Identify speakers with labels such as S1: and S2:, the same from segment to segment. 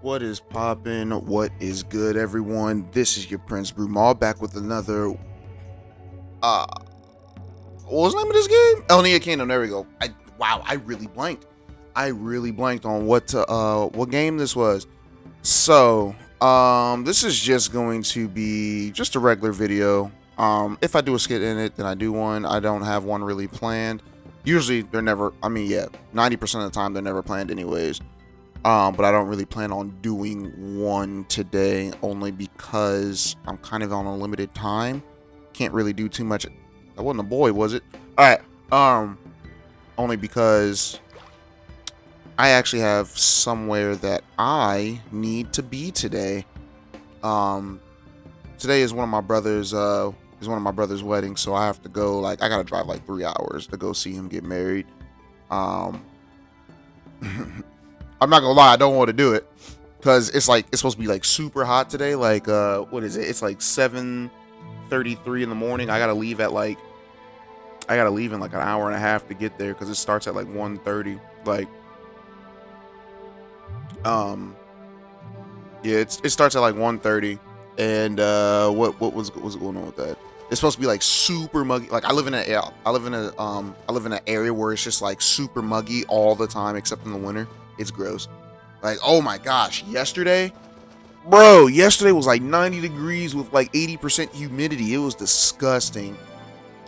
S1: What is poppin'? What is good, everyone? This is your Prince Brumal back with another. Uh, what was the name of this game? Elnea Kingdom. There we go. Wow, I really blanked. I really blanked on what game this was. So, this is just going to be just a regular video. If I do a skit in it, then I do one. I don't have one really planned. Usually, they're never. I mean, yeah, 90% of the time they're never planned, anyways. But I don't really plan on doing one today, only because I'm kind of on a limited time. Can't really do too much. That wasn't a boy, was it? All right. Only because I actually have somewhere that I need to be today. Today is one of my brother's weddings, so I have to go. Like, I gotta drive like 3 hours to go see him get married. I'm not gonna lie, I don't want to do it because it's supposed to be like super hot today. Like, what is it? It's like 7:33 in the morning. I gotta leave in like an hour and a half to get there because it starts at like 1:30. Like, yeah, it starts at like 1:30. And what was going on with that? It's supposed to be like super muggy. Like, I live in an area where it's just like super muggy all the time except in the winter. It's gross. Like, oh my gosh, yesterday was like 90 degrees with like 80% humidity. It was disgusting.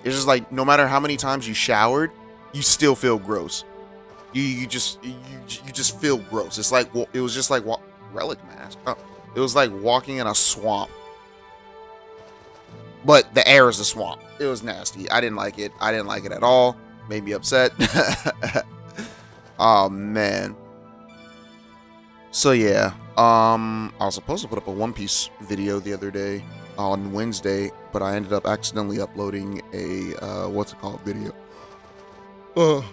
S1: It's just like, no matter how many times you showered, you still feel gross. You just feel gross. It's like, it was just like relic mask. It was like walking in a swamp. But the air is a swamp. It was nasty. I didn't like it. I didn't like it at all. Made me upset. Oh man. So yeah, I was supposed to put up a One Piece video the other day on Wednesday, but I ended up accidentally uploading a what's it called video? A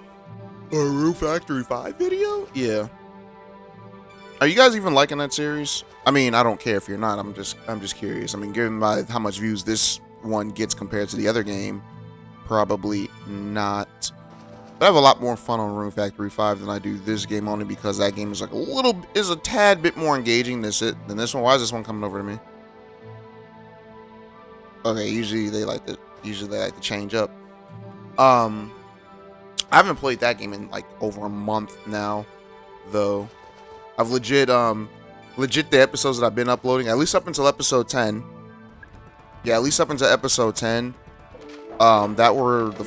S1: Roof Factory 5 video? Yeah. Are you guys even liking that series? I mean, I don't care if you're not. I'm just curious. I mean, given how much views this one gets compared to the other game, probably not. But I have a lot more fun on Rune Factory 5 than I do this game, only because that game is like a tad bit more engaging than this one. Why is this one coming over to me? Okay, usually they like to change up. I haven't played that game in like over a month now, though. I've legit the episodes that I've been uploading, at least up until episode 10. Yeah, at least up until episode 10. Those were the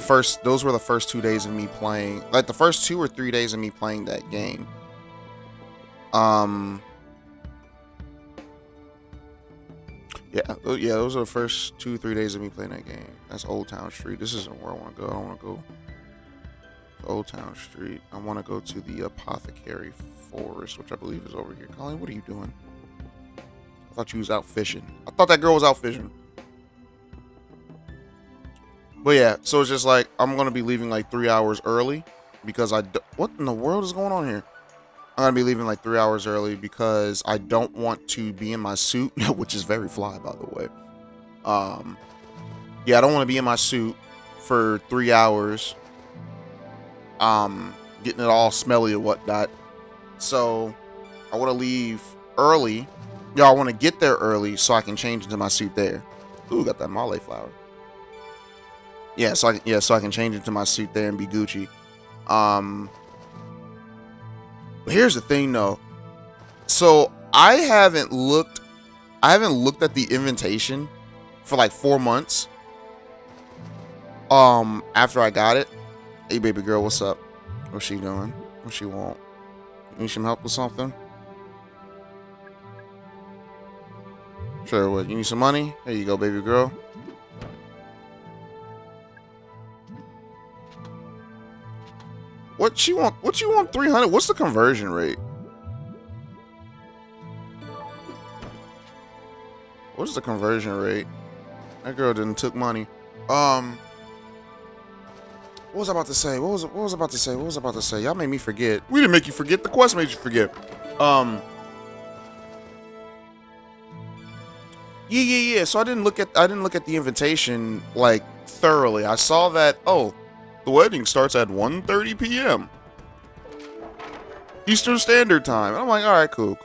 S1: first 2 days of me playing, like the first 2 or 3 days of me playing that game. Yeah, those are the first 2-3 days of me playing that game. That's Old Town Street. This isn't where I want to go. I want to go to Old Town Street. I want to go to the Apothecary Forest, which I believe is over here. Colleen, what are you doing? I thought you was out fishing. I thought that girl was out fishing. But yeah, so it's just like, I'm going to be leaving like 3 hours early because what in the world is going on here? I'm going to be leaving like 3 hours early because I don't want to be in my suit, which is very fly, by the way. Yeah, I don't want to be in my suit for 3 hours, getting it all smelly or whatnot. So I want to leave early. Yeah, I want to get there early so I can change into my suit there. Ooh, got that male flower. Yeah, so I can change into my suit there and be Gucci. But here's the thing, though. So I haven't looked at the invitation for like 4 months. After I got it. Hey, baby girl, what's up? What's she doing? What she want? You need some help with something? Sure. What? You need some money? There you go, baby girl. What you want? What you want? 300? What's the conversion rate? What's the conversion rate? That girl didn't took money. What was I about to say? What was I about to say? Y'all made me forget. We didn't make you forget. The quest made you forget. Yeah. So I didn't look at the invitation like thoroughly. I saw that, oh, the wedding starts at 1:30 p.m. Eastern Standard Time. And I'm like, all right, cool.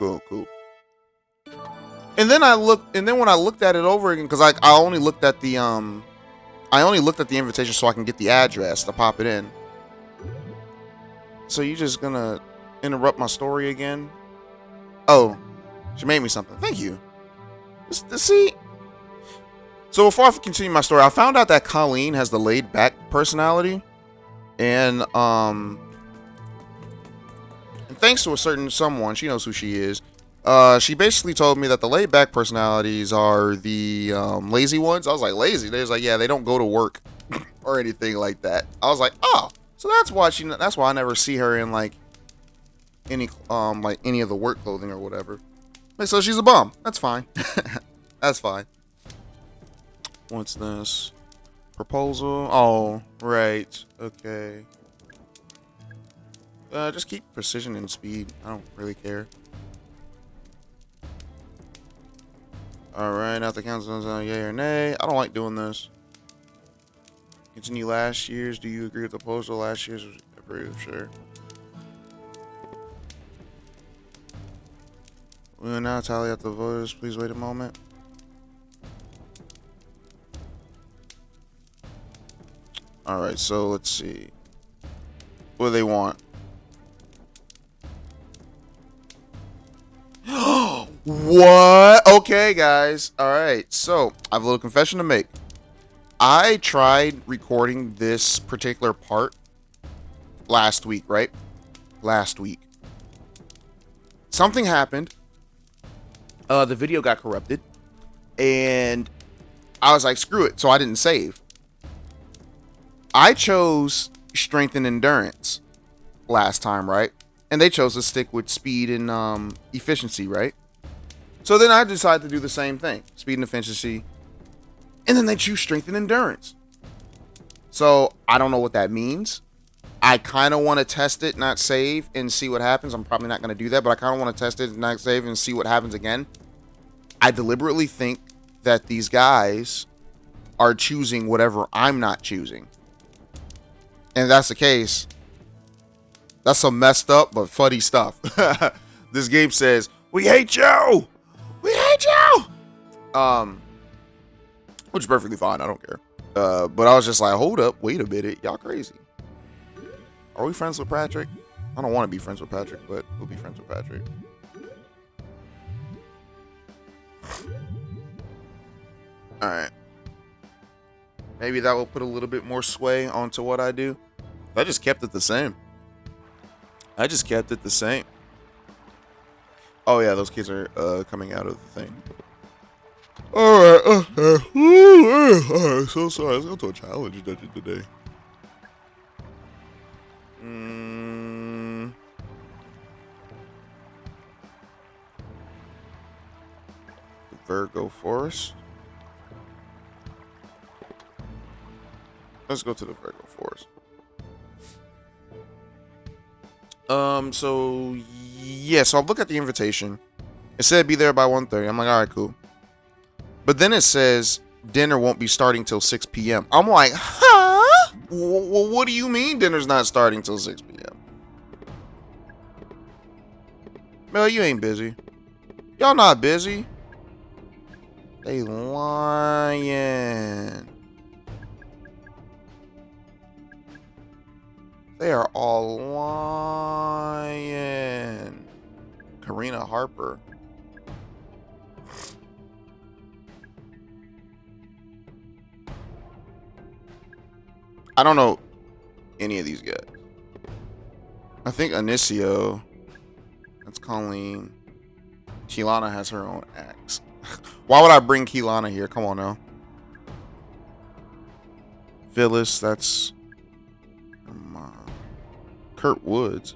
S1: And then when I looked at it over again, because I only looked at the invitation so I can get the address to pop it in. So you just gonna interrupt my story again? Oh, she made me something. Thank you. See. So before I continue my story, I found out that Colleen has the laid back personality, and thanks to a certain someone, she knows who she is. She basically told me that the laid back personalities are the lazy ones. I was like, lazy? They was like, yeah, they don't go to work or anything like that. I was like, oh, so that's why I never see her in like any of the work clothing or whatever. Like, so she's a bum. That's fine. That's fine. What's this? Proposal? Oh, right. Okay. Just keep precision and speed. I don't really care. Alright, now the council's on yay or nay. I don't like doing this. Continue last year's. Do you agree with the proposal? Last year's was approved. Sure. We will now tally up the voters. Please wait a moment. Alright, so let's see. What do they want? What? Okay, guys. Alright, so I have a little confession to make. I tried recording this particular part last week, right? Last week. Something happened. The video got corrupted. And I was like, screw it. So I didn't save. I chose strength and endurance last time, right? And they chose to stick with speed and efficiency, right? So then I decided to do the same thing. Speed and efficiency. And then they choose strength and endurance. So I don't know what that means. I kind of want to test it, not save, and see what happens. I'm probably not going to do that, but I kind of want to test it, not save, and see what happens again. I deliberately think that these guys are choosing whatever I'm not choosing. And if that's the case, that's some messed up but funny stuff. This game says, "We hate you! We hate you!" Which is perfectly fine. I don't care. But I was just like, hold up, wait a minute, y'all crazy. Are we friends with Patrick? I don't want to be friends with Patrick, but we'll be friends with Patrick. Alright. Maybe that will put a little bit more sway onto what I do. I just kept it the same. I just kept it the same. Oh yeah, those kids are coming out of the thing. Alright, alright, so sorry. Let's go to a challenge dungeon today. Virgo Forest. Let's go to the Virgo Forest. So yeah, so I'll look at the invitation. It said be there by 1:30. I'm like, all right, cool. But then it says dinner won't be starting till 6 p.m. I'm like, huh? Well, what do you mean dinner's not starting till 6 p.m.? Mel, you ain't busy. Y'all not busy. They lying. They are all lying. Karina Harper. I don't know any of these guys. I think Anicio. That's Colleen. Keelana has her own axe. Why would I bring Keelana here? Come on now. Phyllis, that's Kurt Woods.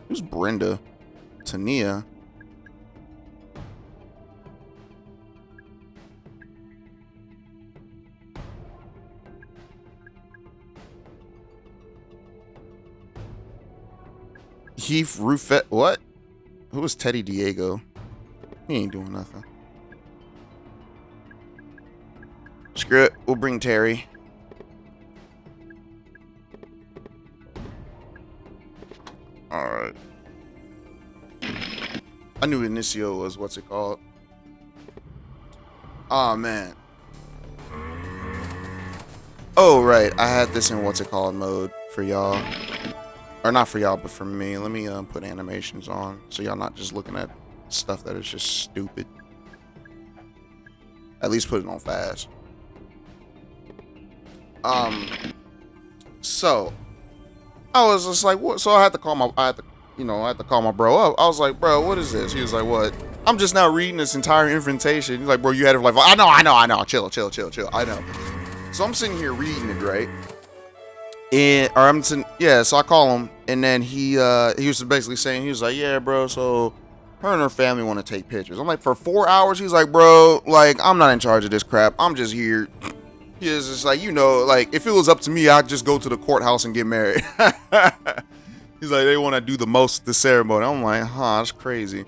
S1: Who's Brenda? Tania. Heath Ruffet. What? Who was Teddy Diego? He ain't doing nothing. Screw it. We'll bring Terry. Alright. I knew Inicio was what's it called. Oh man. Oh right, I had this in what's it called mode for y'all. Or not for y'all, but for me. Let me put animations on so y'all not just looking at stuff that is just stupid. At least put it on fast. So I was just like, what? So I had to call my, I had to call my bro up. I was like, bro, what is this? He was like, what? I'm just now reading this entire invitation. He's like, bro, you had it like, I know. Chill. I know. So I'm sitting here reading it, right? And or I'm sitting, yeah. So I call him, and then he was basically saying, he was like, yeah, bro. So her and her family want to take pictures. I'm like, for 4 hours? He's like, bro, like I'm not in charge of this crap. I'm just here. He was just like, like if it was up to me, I'd just go to the courthouse and get married. He's like, they want to do the ceremony. I'm like, huh, that's crazy.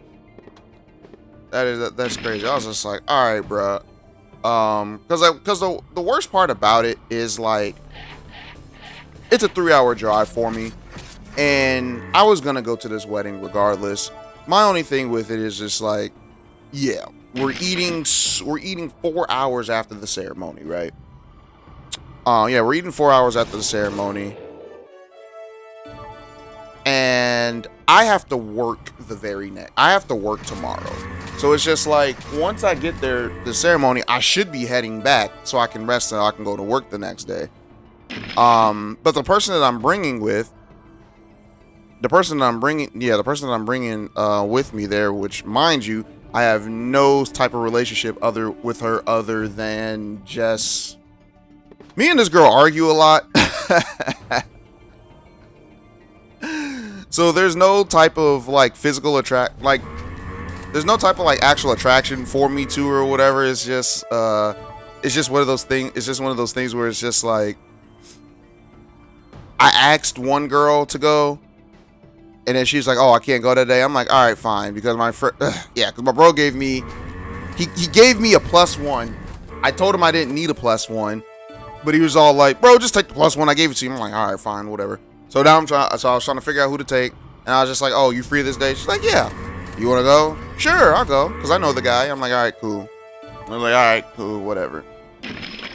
S1: That's crazy. I was just like, all right, bro. Because the worst part about it is like, it's a 3-hour drive for me, and I was gonna go to this wedding regardless. My only thing with it is just like, yeah, we're eating 4 hours after the ceremony, right? Yeah, we're eating 4 hours after the ceremony. And I have to work I have to work tomorrow. So it's just like, once I get there, the ceremony, I should be heading back so I can rest and I can go to work the next day. But the person that I'm bringing with me there, which mind you, I have no type of relationship with her other than just me and this girl argue a lot. So there's no type of like physical there's no type of like actual attraction for me to her or whatever. It's just one of those things. It's just one of those things where it's just like, I asked one girl to go, and then she's like, oh, I can't go today. I'm like, all right, fine, because because my bro gave me, he gave me a +1. I told him I didn't need a +1, but he was all like, bro, just take the +1. I gave it to you. I'm like, all right, fine, whatever. So now I was trying to figure out who to take, and I was just like, oh, you free this day? She's like, yeah. You want to go? Sure, I'll go, because I know the guy. I'm like, all right, cool. I'm like, all right, cool, whatever.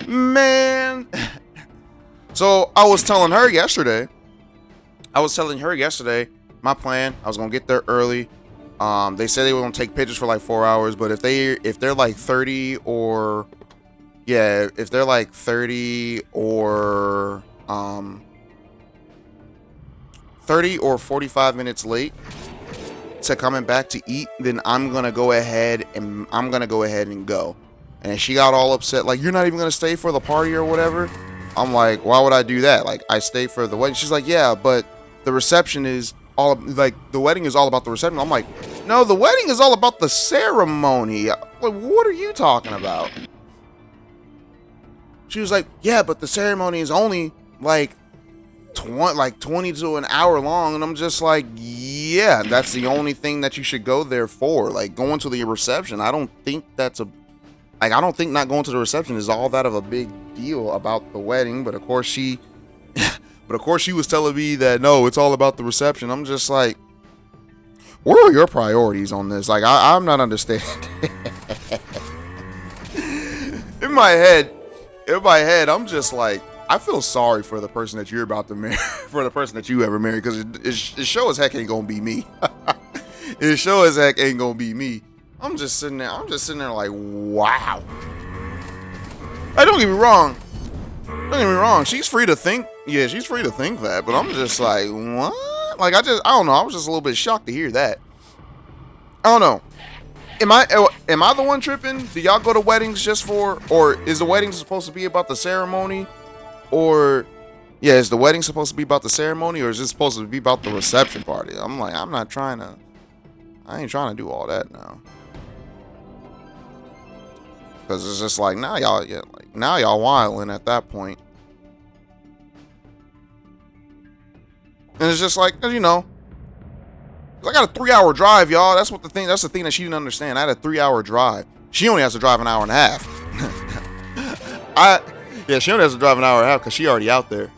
S1: Man. So I was telling her yesterday my plan. I was going to get there early. They said they were going to take pictures for like 4 hours, but if they're like 30 or 30 or 45 minutes late to coming back to eat, then I'm gonna go ahead and go. And she got all upset, like, you're not even gonna stay for the party or whatever. I'm like, why would I do that? Like, I stay for the wedding. She's like, yeah, but the reception is all like, the wedding is all about the reception. I'm like, no, the wedding is all about the ceremony. Like, what are you talking about? She was like, yeah, but the ceremony is only like 20 to an hour long. And I'm just like, yeah, that's the only thing that you should go there for. Like, going to the reception, I don't think not going to the reception is all that of a big deal about the wedding. But of course she was telling me that no, it's all about the reception. I'm just like, what are your priorities on this? Like, I'm not understanding. In my head, I'm just like, I feel sorry for the person that you're about to marry, for the person that you ever married, because it sure as heck ain't gonna be me. It sure as heck ain't gonna be me. I'm just sitting there like, wow. Hey, don't get me wrong. She's free to think. Yeah, she's free to think that, but I'm just like, what? Like, I don't know. I was just a little bit shocked to hear that. I don't know. Am I the one tripping? Do y'all go to weddings just for, or is the wedding supposed to be about the ceremony? Or, yeah, is the wedding supposed to be about the ceremony, or is it supposed to be about the reception party? I'm like, I ain't trying to do all that now. Because it's just like, now y'all wilding at that point. And it's just like, you know, I got a 3-hour drive, y'all. That's the thing that she didn't understand. I had a 3-hour drive. She only has to drive an hour and a half. She only has to drive an hour and a half because she already out there.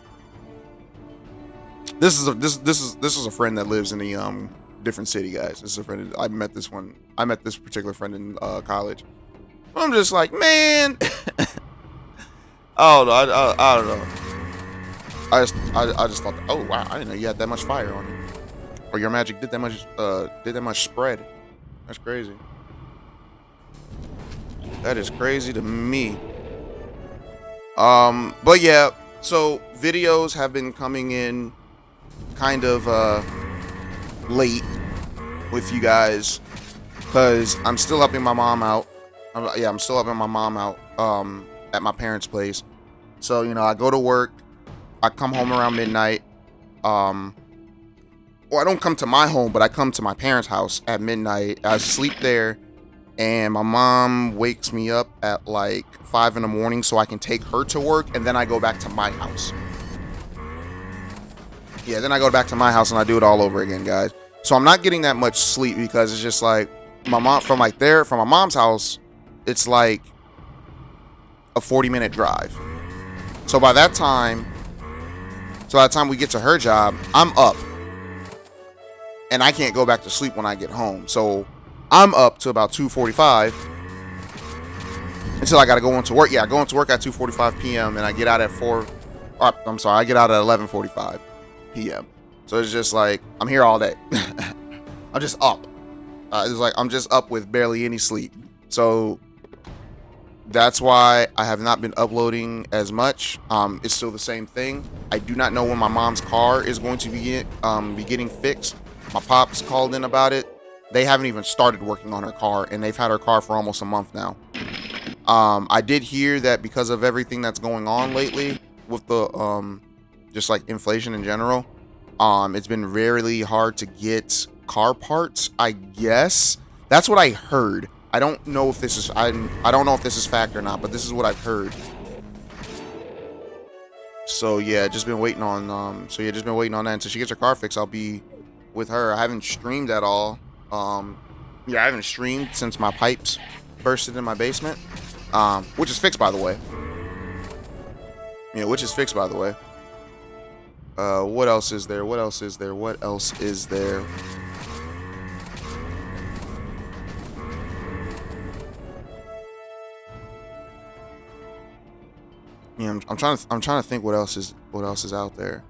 S1: This is a friend that lives in the different city, guys. This is a friend. I met this particular friend in college. I'm just like, man. Oh, I don't know. I just thought, oh wow, I didn't know you had that much fire on you, or your magic did that much spread. That's crazy. That is crazy to me. But yeah, so videos have been coming in kind of late with you guys because I'm still helping my mom out. I'm still helping my mom out at my parents' place. So, you know, I go to work, I come home around midnight. Well, I don't come to my home, but I come to my parents' house at midnight. I sleep there, and my mom wakes me up at like 5 in the morning so I can take her to work, and then I go back to my house. Yeah, then I go back to my house and I do it all over again, guys. So I'm not getting that much sleep because it's just like from my mom's house, it's like a 40-minute drive. So by the time we get to her job, I'm up. And I can't go back to sleep when I get home. So I'm up to about 2:45 until I got to go into work. Yeah, I go into work at 2:45 p.m. and I get out at I get out at 11:45 p.m. So it's just like I'm here all day. I'm just up. It's like I'm just up with barely any sleep. So that's why I have not been uploading as much. It's still the same thing. I do not know when my mom's car is going to be getting fixed. My pops called in about it. They haven't even started working on her car, and they've had her car for almost a month now. I did hear that because of everything that's going on lately with the just like inflation in general, it's been really hard to get car parts. I guess that's what I heard. I don't know if this is I don't know if this is fact or not, but this is what I've heard. So yeah, just been waiting on that until she gets her car fixed. I'll be with her. I haven't streamed at all. I haven't streamed since my pipes bursted in my basement, which is fixed by the way. Yeah, which is fixed by the way. What else is there? Yeah, I'm trying to think what else is out there.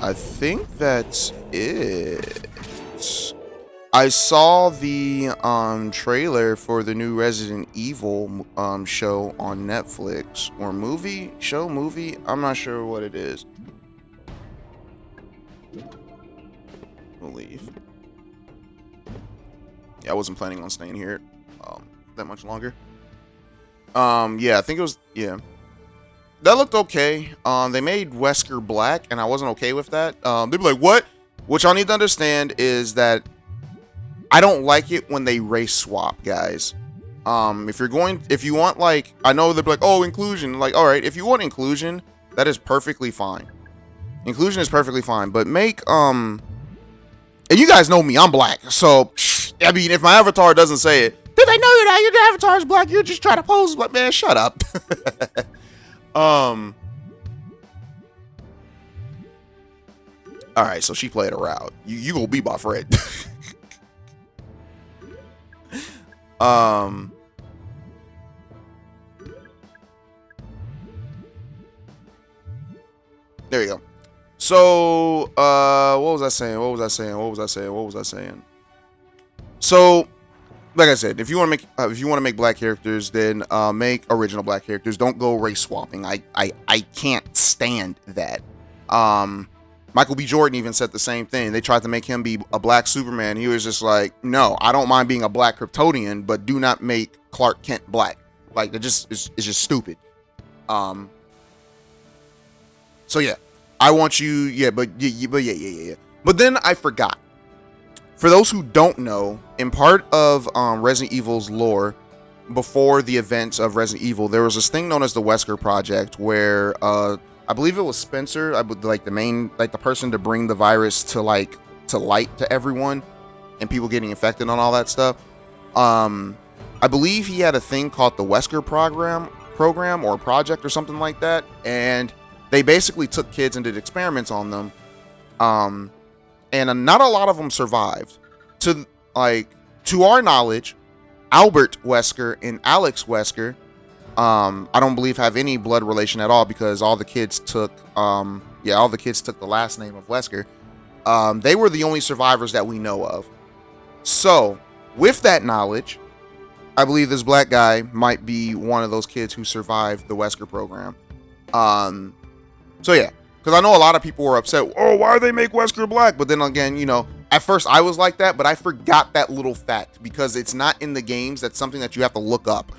S1: I think that's it. I saw the trailer for the new Resident Evil show on Netflix, or movie. I'm not sure what it is. We'll leave. Yeah, I wasn't planning on staying here that much longer. Yeah, I think it was, yeah. That looked okay. They made Wesker black, and I wasn't okay with that. They'd be like, what? What y'all need to understand is that I don't like it when they race swap, guys. If you want, like, I know they'd be like, oh, inclusion. Like, all right, if you want inclusion, that is perfectly fine. Inclusion is perfectly fine, but make, and you guys know me, I'm black. So, I mean, if my avatar doesn't say it, did I know that your avatar is black? You're just trying to pose, but man, shut up. All right, so she played a route. You gonna be my friend. There you go. So, what was I saying? So, like I said, if you want to make black characters, then make original black characters. Don't go race swapping. I can't stand that. Michael B. Jordan even said the same thing. They tried to make him be a black Superman. He was just like, no, I don't mind being a black Kryptonian, but do not make Clark Kent black. Like, it's just stupid. So yeah, I want you, yeah. But then I forgot. For those who don't know, in part of Resident Evil's lore, before the events of Resident Evil, there was this thing known as the Wesker Project, where I believe it was Spencer, the person to bring the virus to light to everyone, and people getting infected and all that stuff. I believe he had a thing called the Wesker program or project or something like that, and they basically took kids and did experiments on them, and not a lot of them survived. To our knowledge, Albert Wesker and Alex Wesker, I don't believe have any blood relation at all, because all the kids took the last name of Wesker. They were the only survivors that we know of. So with that knowledge, I believe this black guy might be one of those kids who survived the Wesker program. So yeah, because I know a lot of people were upset. Oh, why do they make Wesker black? But then again, at first I was like that, but I forgot that little fact because it's not in the games. That's something that you have to look up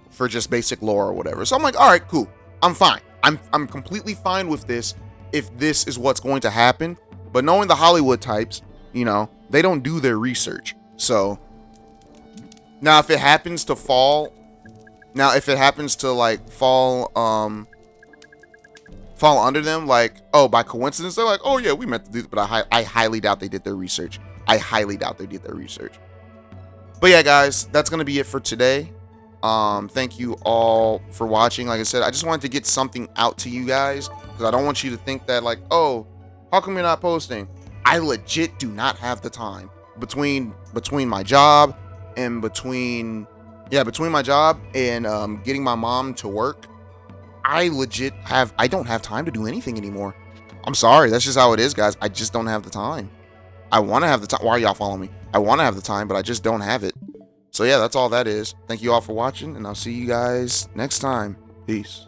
S1: for just basic lore or whatever. So I'm like, all right, cool. I'm fine. I'm completely fine with this if this is what's going to happen. But knowing the Hollywood types, they don't do their research. So now if it happens to fall under them, like, oh, by coincidence, they're like, oh yeah, we meant to do this, but I highly doubt they did their research. But yeah, guys, that's gonna be it for today. Thank you all for watching. Like I said, I just wanted to get something out to you guys, because I don't want you to think that, like, oh, how come you're not posting? I legit do not have the time between my job and between my job and getting my mom to work. I don't have time to do anything anymore. I'm sorry. That's just how it is, guys. I just don't have the time. I want to have the time. Why are y'all following me? I want to have the time, but I just don't have it. So yeah, that's all that is. Thank you all for watching, and I'll see you guys next time. Peace.